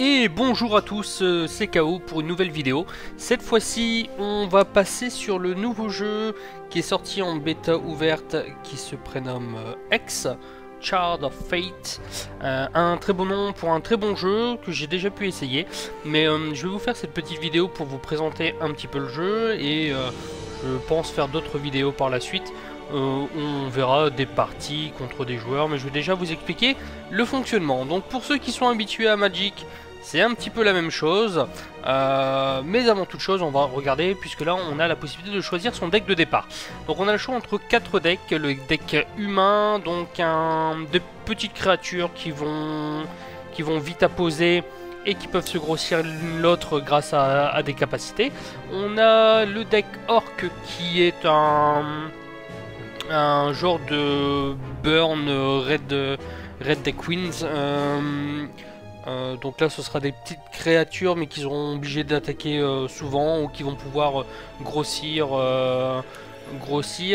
Et bonjour à tous, c'est KO pour une nouvelle vidéo. Cette fois-ci, on va passer sur le nouveau jeu qui est sorti en bêta ouverte qui se prénomme X, Shard of Fate. Un très bon nom pour un très bon jeu que j'ai déjà pu essayer. Mais je vais vous faire cette petite vidéo pour vous présenter un petit peu le jeu et je pense faire d'autres vidéos par la suite. On verra des parties contre des joueurs, mais je vais déjà vous expliquer le fonctionnement. Donc pour ceux qui sont habitués à Magic, c'est un petit peu la même chose, mais avant toute chose on va regarder, puisque là on a la possibilité de choisir son deck de départ. Donc on a le choix entre 4 decks, le deck humain, donc des petites créatures qui vont vite à poser et qui peuvent se grossir l'une l'autre grâce à des capacités. On a le deck orc qui est un genre de burn red deck wins. Donc là ce sera des petites créatures mais qui seront obligées d'attaquer souvent, ou qui vont pouvoir grossir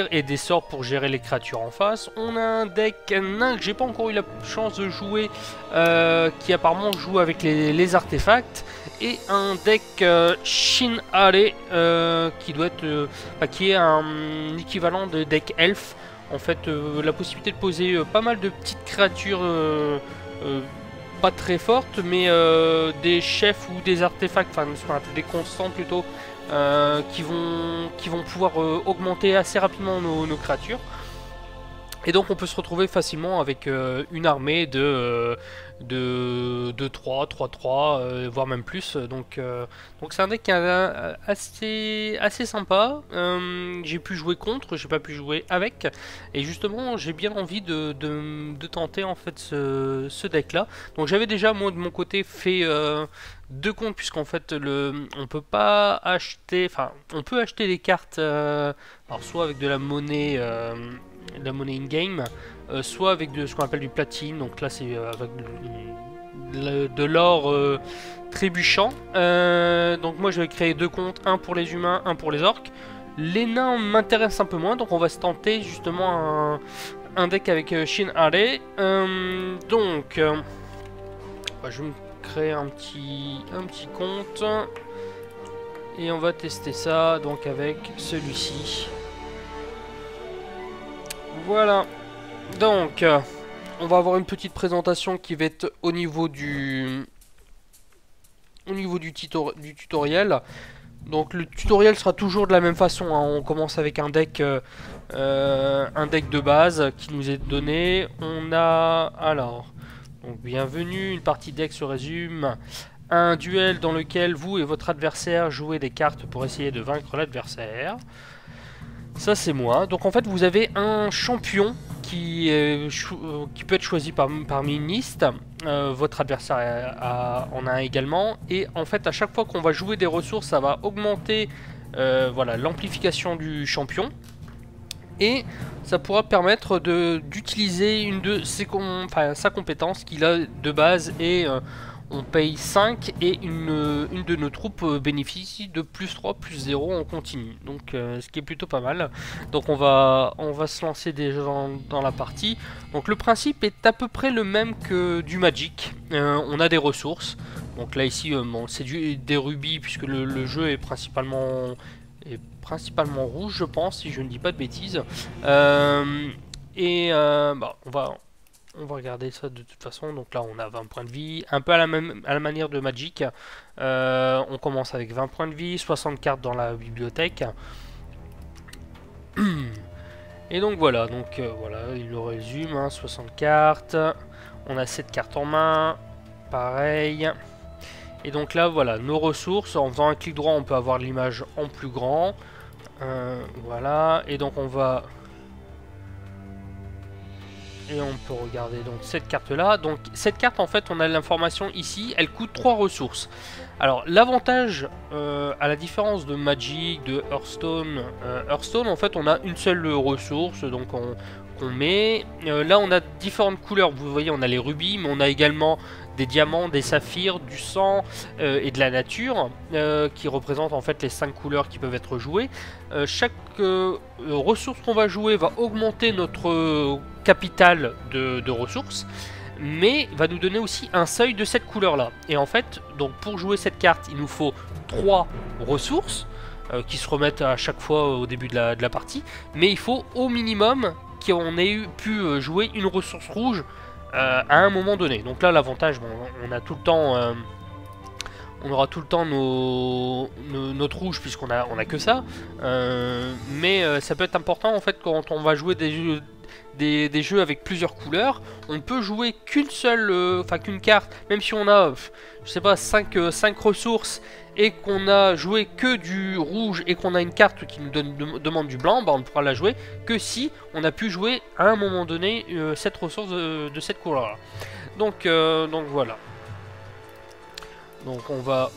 et des sorts pour gérer les créatures en face. On a un deck nain que j'ai pas encore eu la chance de jouer, qui apparemment joue avec les artefacts, et un deck Shin-Hare qui doit être qui est un équivalent de deck elf. En fait, la possibilité de poser pas mal de petites créatures pas très fortes, mais des chefs ou des artefacts, enfin ce qu'on appelle des constants plutôt, qui vont pouvoir augmenter assez rapidement nos créatures. Et donc on peut se retrouver facilement avec une armée de 3, 3, voire même plus. Donc c'est un deck assez sympa. J'ai pu jouer contre, j'ai pas pu jouer avec. Et justement j'ai bien envie de tenter en fait ce deck là. Donc j'avais déjà moi de mon côté fait 2 comptes, puisqu'en fait on peut pas acheter, enfin on peut acheter des cartes, alors soit avec de la monnaie in-game, soit avec ce qu'on appelle du platine. Donc là c'est avec de l'or trébuchant. Donc moi je vais créer 2 comptes, un pour les humains, un pour les orques. Les nains m'intéressent un peu moins, donc on va se tenter justement un deck avec Shin-Hare. Donc je vais me créer un petit compte et on va tester ça donc avec celui-ci. Voilà, donc on va avoir une petite présentation qui va être au niveau du tutoriel. Donc le tutoriel sera toujours de la même façon, hein. On commence avec un deck de base qui nous est donné. On a alors, donc bienvenue, une partie deck se résume. Un duel dans lequel vous et votre adversaire jouez des cartes pour essayer de vaincre l'adversaire. Ça c'est moi. Donc en fait vous avez un champion qui peut être choisi parmi une liste. Votre adversaire en a un également. Et en fait à chaque fois qu'on va jouer des ressources, ça va augmenter voilà, l'amplification du champion. Et ça pourra permettre d'utiliser une de sa compétence qu'il a de base, et on paye 5 et une de nos troupes bénéficie de plus 3, plus 0 en continu. Donc ce qui est plutôt pas mal. Donc on va se lancer déjà dans la partie. Donc le principe est à peu près le même que du Magic. On a des ressources. Donc là ici bon, c'est des rubis, puisque le jeu est principalement rouge, je pense, si je ne dis pas de bêtises. Bah, on va regarder ça de toute façon. Donc là on a 20 points de vie, un peu à la manière de Magic. On commence avec 20 points de vie, 60 cartes dans la bibliothèque. Et donc voilà, voilà, il le résume, hein, 60 cartes. On a 7 cartes en main, pareil. Et donc là voilà, nos ressources, en faisant un clic droit on peut avoir l'image en plus grand. Voilà, et donc on peut regarder donc cette carte là. Donc cette carte, en fait on a l'information ici, elle coûte 3 ressources. Alors l'avantage, à la différence de Magic, de Hearthstone, en fait on a une seule ressource, donc qu'on met. Là on a différentes couleurs, vous voyez on a les rubis, mais on a également des diamants, des saphirs, du sang et de la nature, qui représentent en fait les 5 couleurs qui peuvent être jouées. Chaque ressource qu'on va jouer va augmenter notre capital de ressources, mais va nous donner aussi un seuil de cette couleur là. Et en fait, donc pour jouer cette carte, il nous faut 3 ressources qui se remettent à chaque fois au début de la partie, mais il faut au minimum qu'on ait pu jouer une ressource rouge à un moment donné. Donc là l'avantage, bon, on a tout le temps on aura tout le temps notre rouge puisqu'on a que ça, mais ça peut être important en fait quand on va jouer des jeux avec plusieurs couleurs. On peut jouer qu'une seule, enfin qu'une carte, même si on a, je sais pas, 5 ressources et qu'on a joué que du rouge et qu'on a une carte qui nous demande du blanc, bah on ne pourra la jouer que si on a pu jouer à un moment donné cette ressource de cette couleur là. Donc voilà. Donc on va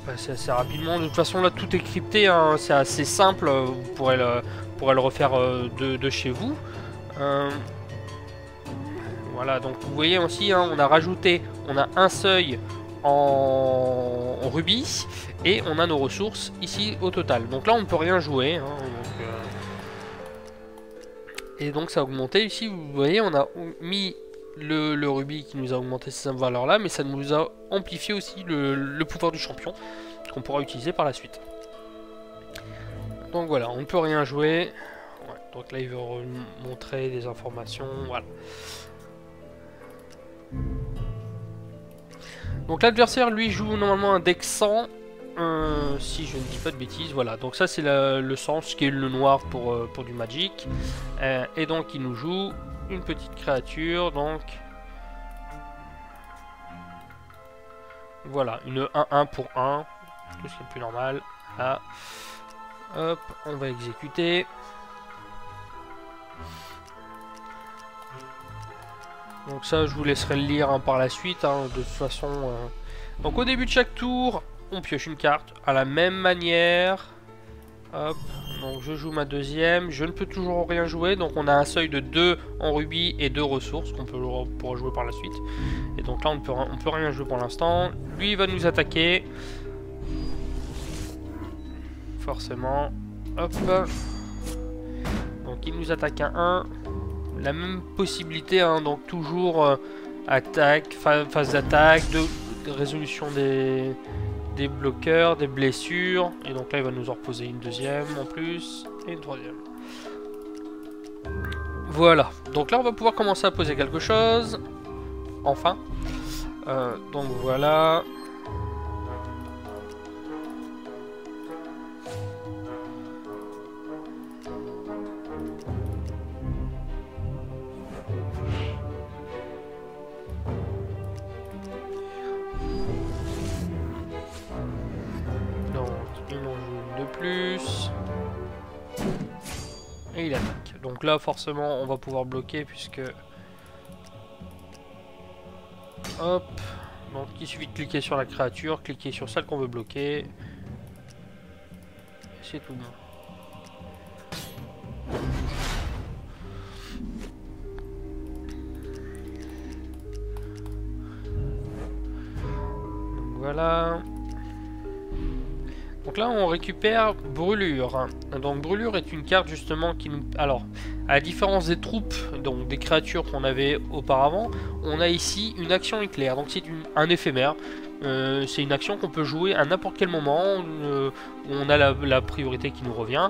passer assez rapidement. De toute façon là tout est crypté, hein. C'est assez simple, vous pourrez le refaire de chez vous. Voilà, donc vous voyez aussi, hein, on a un seuil en rubis et on a nos ressources ici au total. Donc là on ne peut rien jouer, hein, et donc ça a augmenté ici. Vous voyez, on a mis le rubis qui nous a augmenté ces valeurs là, mais ça nous a amplifié aussi le pouvoir du champion qu'on pourra utiliser par la suite. Donc voilà, on ne peut rien jouer. Ouais, donc là il veut montrer des informations, voilà. Donc l'adversaire lui joue normalement un deck 100, si je ne dis pas de bêtises, voilà. Donc ça c'est le 100, ce qui est le noir pour du Magic. Et donc il nous joue une petite créature, donc voilà, une 1-1 pour 1, tout ce qui est plus normal. Là, hop, on va exécuter. Donc ça je vous laisserai le lire, hein, par la suite, hein, de toute façon. Donc au début de chaque tour, on pioche une carte à la même manière. Hop, donc je joue ma deuxième, je ne peux toujours rien jouer, donc on a un seuil de 2 en rubis et 2 ressources qu'on pourra jouer par la suite. Et donc là on peut rien jouer pour l'instant. Lui il va nous attaquer. Forcément. Hop. Donc il nous attaque à 1. La même possibilité, hein, donc toujours attaque, phase d'attaque, de résolution des bloqueurs, des blessures. Et donc là il va nous en reposer une deuxième en plus et une troisième. Voilà, donc là on va pouvoir commencer à poser quelque chose. Enfin. Donc voilà. Plus et il attaque. Donc là forcément on va pouvoir bloquer puisque hop, donc il suffit de cliquer sur la créature, cliquer sur celle qu'on veut bloquer, c'est tout bon. Donc voilà. Donc là on récupère Brûlure. Donc Brûlure est une carte justement qui nous... Alors, à la différence des troupes, donc des créatures qu'on avait auparavant, on a ici une action éclair. Donc c'est un éphémère. C'est une action qu'on peut jouer à n'importe quel moment où on a la priorité qui nous revient.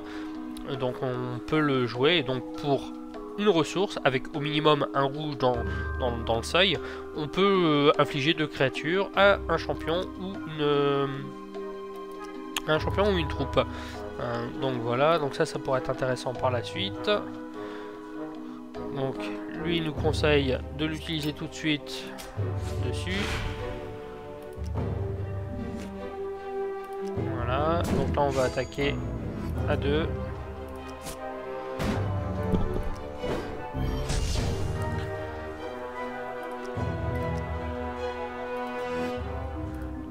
Donc on peut le jouer. Et donc pour une ressource, avec au minimum un rouge dans le seuil, on peut infliger 2 créatures à un champion ou une troupe. Donc voilà, donc ça pourrait être intéressant par la suite. Donc lui il nous conseille de l'utiliser tout de suite dessus. Voilà, donc là on va attaquer à 2.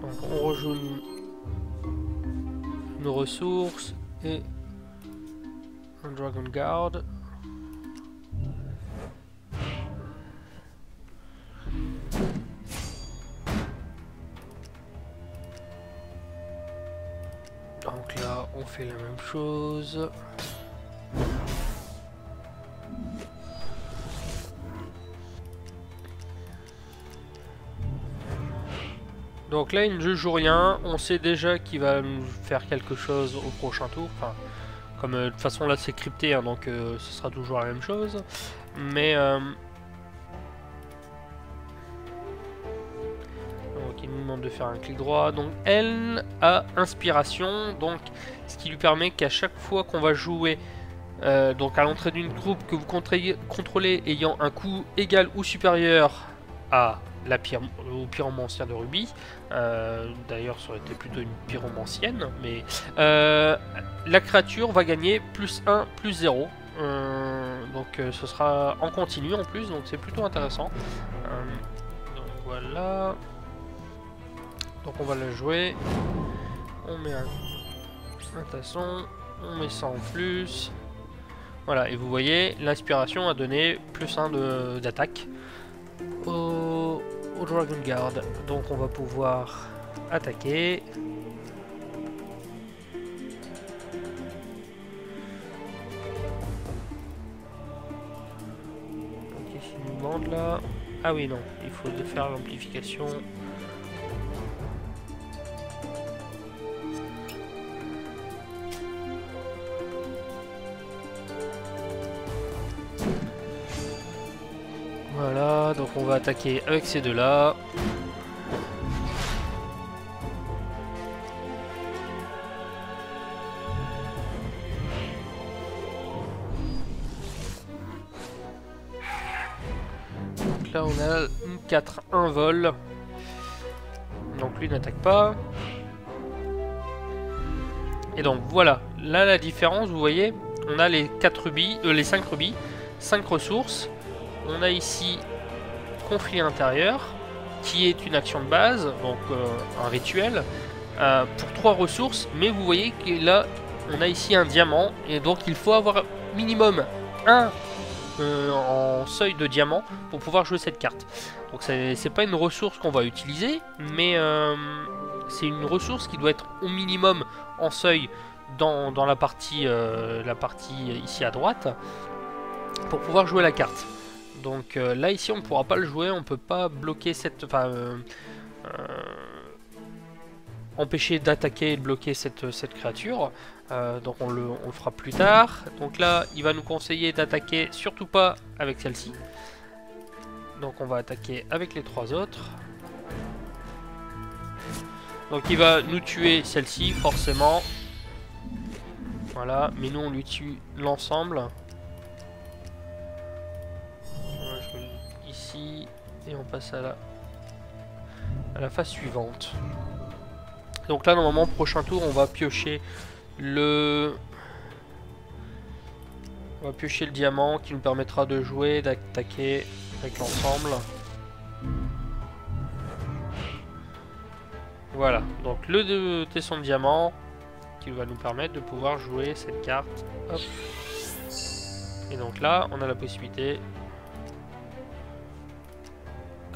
Donc on rejoue nos ressources et un Dragon Guard. Donc là on fait la même chose. Donc là, il ne joue rien. On sait déjà qu'il va nous faire quelque chose au prochain tour. Enfin, comme de toute façon là c'est crypté, hein, donc ce sera toujours la même chose. Mais donc il nous demande de faire un clic droit. Donc elle a inspiration, donc ce qui lui permet qu'à chaque fois qu'on va jouer, donc à l'entrée d'une troupe que vous contrôlez ayant un coût égal ou supérieur à au pyromancien de Ruby, d'ailleurs ça aurait été plutôt une pyromancienne, mais la créature va gagner plus 1, plus 0. Donc ce sera en continu en plus, donc c'est plutôt intéressant. Donc voilà. Donc on va la jouer. On met un tasson, on met ça en plus. Voilà, et vous voyez, l'inspiration a donné plus 1 d'attaque au Dragon Guard. Donc on va pouvoir attaquer. Donc qu'est-ce qu'il nous demande là? Ah oui, non, il faut faire l'amplification. Voilà, donc on va attaquer avec ces deux-là. Donc là on a une 4-1 vol. Donc lui n'attaque pas. Et donc voilà, là la différence, vous voyez, on a les 4 rubis, les 5 rubis, 5 ressources. On a ici conflit intérieur, qui est une action de base, donc un rituel, pour 3 ressources, mais vous voyez que là, on a ici un diamant, et donc il faut avoir minimum 1 en seuil de diamant pour pouvoir jouer cette carte. Donc c'est pas une ressource qu'on va utiliser, mais c'est une ressource qui doit être au minimum en seuil dans la partie ici à droite, pour pouvoir jouer la carte. Donc là ici on ne pourra pas le jouer, on peut pas bloquer cette, empêcher d'attaquer et de bloquer cette créature. Donc on le fera plus tard. Donc là il va nous conseiller d'attaquer surtout pas avec celle-ci. Donc on va attaquer avec les 3 autres. Donc il va nous tuer celle-ci forcément. Voilà, mais nous on lui tue l'ensemble. Ici et on passe à la phase suivante. Donc là normalement prochain tour on va piocher le diamant qui nous permettra de jouer, d'attaquer avec l'ensemble. Voilà, donc le tesson de diamant qui va nous permettre de pouvoir jouer cette carte. Hop. Et donc là on a la possibilité,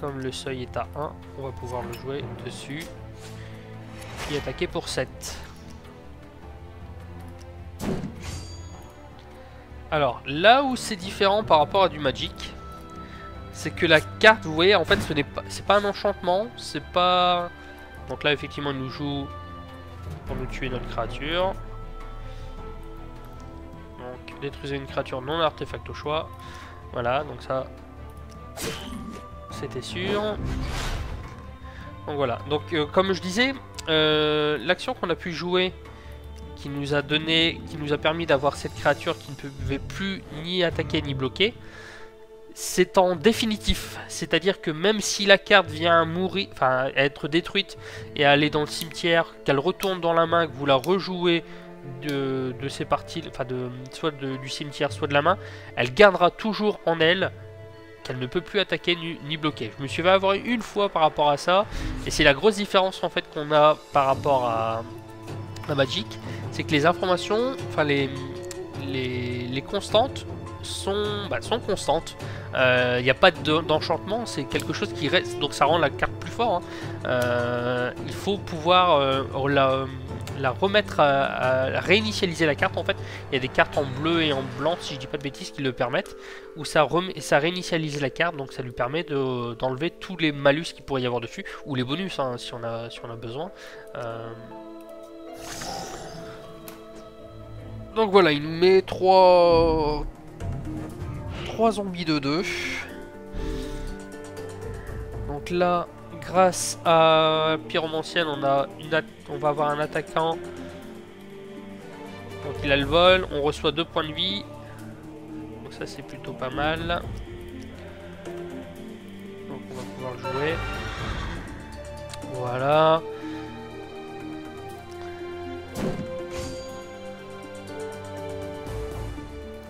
comme le seuil est à 1, on va pouvoir le jouer dessus et attaquer pour 7. Alors, là où c'est différent par rapport à du Magic, c'est que la carte, vous voyez, en fait, c'est pas un enchantement, c'est pas... Donc là, effectivement, il nous joue pour nous tuer notre créature. Donc, détruisez une créature non artefact au choix. Voilà, donc ça... C'était sûr. Donc voilà, donc comme je disais, l'action qu'on a pu jouer qui nous a permis d'avoir cette créature qui ne pouvait plus ni attaquer ni bloquer, c'est en définitif. C'est-à-dire que même si la carte vient mourir, enfin être détruite et aller dans le cimetière, qu'elle retourne dans la main, que vous la rejouez de ces parties, enfin soit du cimetière, soit de la main, elle gardera toujours en elle qu'elle ne peut plus attaquer ni bloquer. Je me suis fait avoir une fois par rapport à ça, et c'est la grosse différence en fait qu'on a par rapport à Magic, c'est que les informations, enfin les constantes sont constantes. Il n'y a pas d'enchantement, c'est quelque chose qui reste, donc ça rend la carte plus forte. Il faut pouvoir la remettre à réinitialiser la carte en fait. Il y a des cartes en bleu et en blanc, si je dis pas de bêtises, qui le permettent, où ça réinitialise la carte, donc ça lui permet d'enlever tous les malus qu'il pourrait y avoir dessus, ou les bonus hein, si on a besoin. Donc voilà, il nous met 3 zombies de 2. Donc là, grâce à Pyromancienne, on va avoir un attaquant. Donc il a le vol, on reçoit 2 points de vie. Donc ça c'est plutôt pas mal. Donc on va pouvoir jouer. Voilà.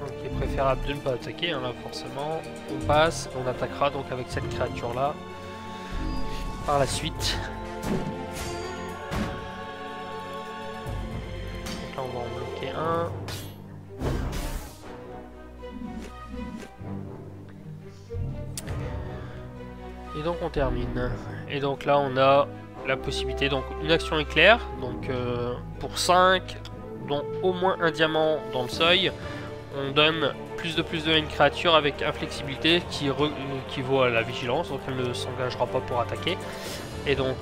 Donc il est préférable de ne pas attaquer, hein, là forcément. On passe, on attaquera donc avec cette créature là. Par la suite. Donc là on va en bloquer un. Et donc on termine. Et donc là on a la possibilité, donc une action éclair, donc pour 5, dont au moins un diamant dans le seuil, on donne plus de à une créature avec inflexibilité qui vaut à la vigilance, donc elle ne s'engagera pas pour attaquer. Et donc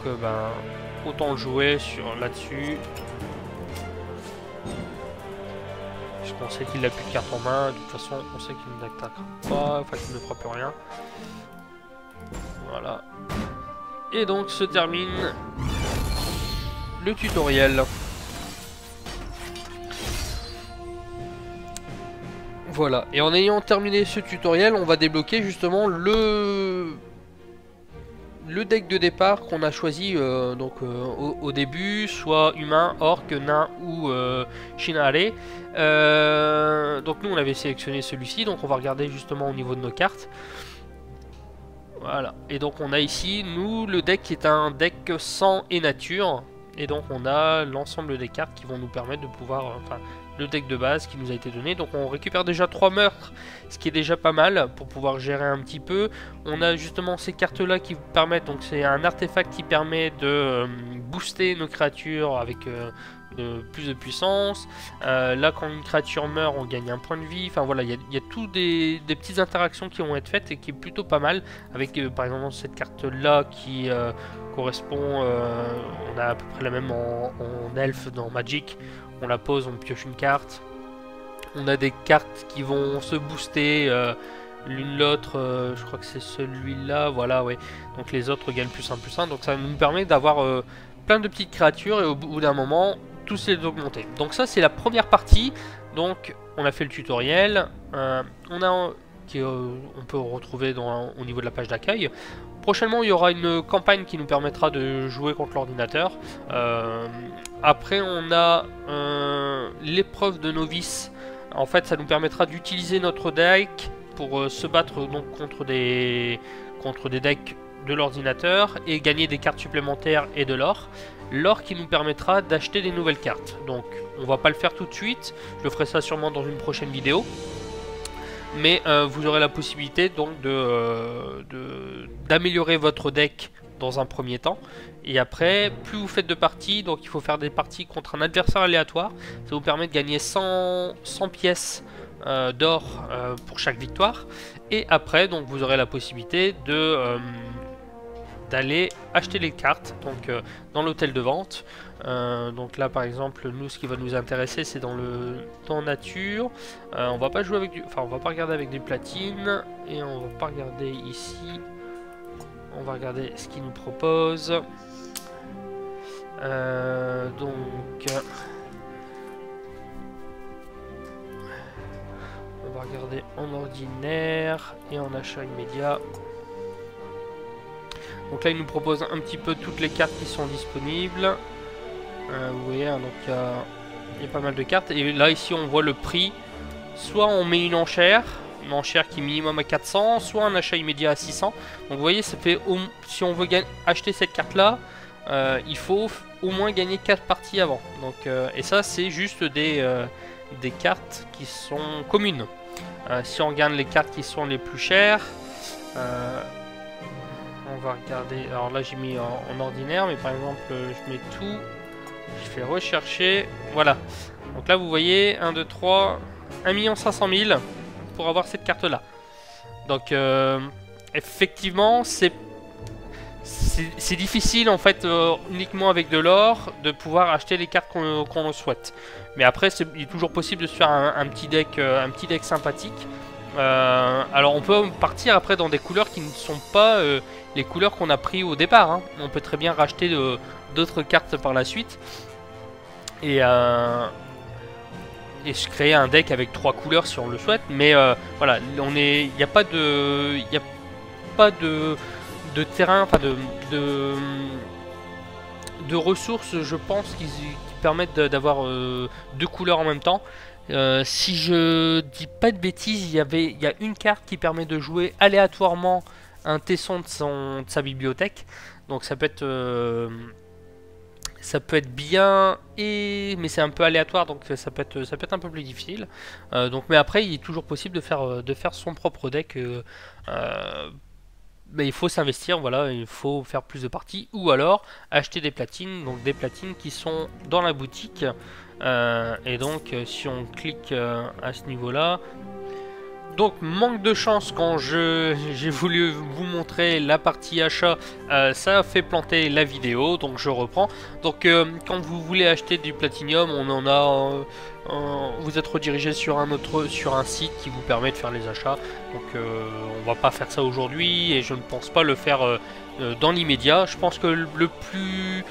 autant le jouer là-dessus. Puisqu'on sait qu'il n'a plus de carte en main, de toute façon on sait qu'il n'attaquera pas, enfin qu'il ne fera plus rien. Voilà. Et donc se termine le tutoriel. Voilà, et en ayant terminé ce tutoriel, on va débloquer justement le deck de départ qu'on a choisi au début, soit humain, orc, nain ou Shin'Are. Donc nous on avait sélectionné celui-ci, donc on va regarder justement au niveau de nos cartes. Voilà, et donc on a ici, nous, le deck qui est un deck sang et nature. Et donc on a l'ensemble des cartes qui vont nous permettre de pouvoir... le deck de base qui nous a été donné. Donc on récupère déjà 3 meurtres, ce qui est déjà pas mal pour pouvoir gérer un petit peu. On a justement ces cartes là qui permettent, donc c'est un artefact qui permet de booster nos créatures avec plus de puissance. Là quand une créature meurt on gagne un point de vie. Enfin voilà, il y a tout des petites interactions qui vont être faites et qui est plutôt pas mal. Avec par exemple cette carte là qui correspond, on a à peu près la même en elfe dans Magic. On la pose, on pioche une carte. On a des cartes qui vont se booster l'une l'autre. Je crois que c'est celui-là. Voilà, ouais. Donc les autres gagnent +1/+1. Donc ça nous permet d'avoir plein de petites créatures et au bout d'un moment, tous les augmenter. Donc ça, c'est la première partie. Donc on a fait le tutoriel. On peut retrouver au niveau de la page d'accueil. Prochainement, il y aura une campagne qui nous permettra de jouer contre l'ordinateur. Après, on a l'épreuve de novice. En fait, ça nous permettra d'utiliser notre deck pour se battre donc contre des decks de l'ordinateur et gagner des cartes supplémentaires et de l'or. L'or qui nous permettra d'acheter des nouvelles cartes. Donc, on va pas le faire tout de suite. Je ferai ça sûrement dans une prochaine vidéo. Mais vous aurez la possibilité donc d'améliorer votre deck dans un premier temps. Et après, plus vous faites de parties, donc il faut faire des parties contre un adversaire aléatoire. Ça vous permet de gagner 100 pièces d'or pour chaque victoire. Et après, donc vous aurez la possibilité d'aller acheter les cartes donc dans l'hôtel de vente. Donc là par exemple nous ce qui va nous intéresser c'est dans nature. On va pas jouer avec on va pas regarder avec des platines et on va pas regarder ici. On va regarder ce qu'il nous propose. Donc on va regarder en ordinaire et en achat immédiat. Donc là il nous propose un petit peu toutes les cartes qui sont disponibles. Vous voyez hein, donc il y a pas mal de cartes. Et là ici on voit le prix. Soit on met une enchère qui est minimum à 400, soit un achat immédiat à 600. Donc vous voyez ça fait, si on veut acheter cette carte là, il faut au moins gagner 4 parties avant. Donc, et ça c'est juste des cartes qui sont communes. Si on gagne les cartes qui sont les plus chères, on va regarder. Alors là j'ai mis en ordinaire, mais par exemple je mets tout. Je fais rechercher. Voilà. Donc là, vous voyez, 1, 2, 3, 1 500 000 pour avoir cette carte-là. Donc, effectivement, c'est difficile, en fait, uniquement avec de l'or, de pouvoir acheter les cartes qu'on souhaite. Mais après, il est toujours possible de se faire un petit deck sympathique. Alors, on peut partir après dans des couleurs qui ne sont pas les couleurs qu'on a pris au départ. Hein. On peut très bien racheter d'autres cartes par la suite. Et se créer un deck avec 3 couleurs si on le souhaite, mais voilà, il n'y a pas de terrain, enfin de ressources, je pense, qui permettent d'avoir 2 couleurs en même temps. Si je dis pas de bêtises, il y a une carte qui permet de jouer aléatoirement un tesson de sa bibliothèque, donc ça peut être bien, mais c'est un peu aléatoire, donc ça peut être un peu plus difficile. Mais après, il est toujours possible de faire son propre deck. Mais il faut s'investir, voilà, il faut faire plus de parties, ou alors acheter des platines, donc des platines qui sont dans la boutique. Et donc, si on clique à ce niveau-là. Donc manque de chance quand j'ai voulu vous montrer la partie achat, ça a fait planter la vidéo, donc je reprends. Donc quand vous voulez acheter du platinium, vous êtes redirigé sur un site qui vous permet de faire les achats. Donc on va pas faire ça aujourd'hui et je ne pense pas le faire dans l'immédiat. Je pense que le plus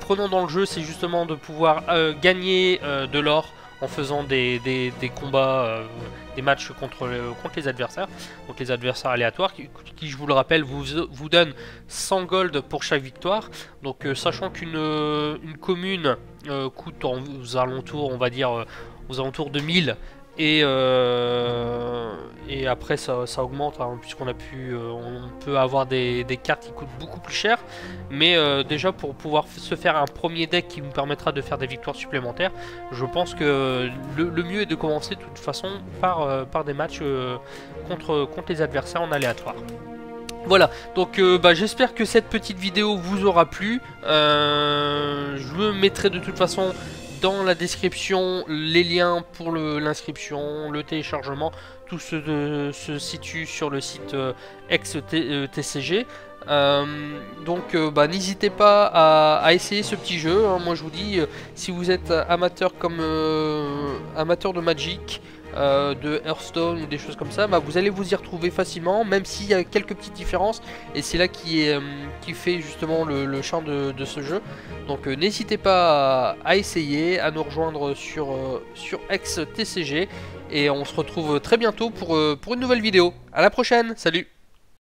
prenant dans le jeu, c'est justement de pouvoir gagner de l'or en faisant des combats, des matchs contre les adversaires, donc les adversaires aléatoires qui je vous le rappelle, vous donnent 100 gold pour chaque victoire. Donc sachant qu'une commune coûte aux alentours, on va dire aux alentours de 1000, et après ça augmente, hein, puisqu'on on peut avoir des cartes qui coûtent beaucoup plus cher. Mais déjà, pour pouvoir se faire un premier deck qui nous permettra de faire des victoires supplémentaires, je pense que le mieux est de commencer de toute façon par des matchs contre les adversaires en aléatoire. Voilà, donc j'espère que cette petite vidéo vous aura plu. Je me mettrai de toute façon dans la description les liens pour l'inscription, le téléchargement. Tout se situe sur le site ex-TCG. Donc n'hésitez pas à essayer ce petit jeu, hein. Moi je vous dis, si vous êtes amateur amateur de Magic, de Hearthstone ou des choses comme ça, vous allez vous y retrouver facilement, même s'il y a quelques petites différences, et c'est là qui fait justement le charme de ce jeu. Donc n'hésitez pas à essayer, à nous rejoindre sur ex-TCG, et on se retrouve très bientôt pour une nouvelle vidéo. À la prochaine, salut!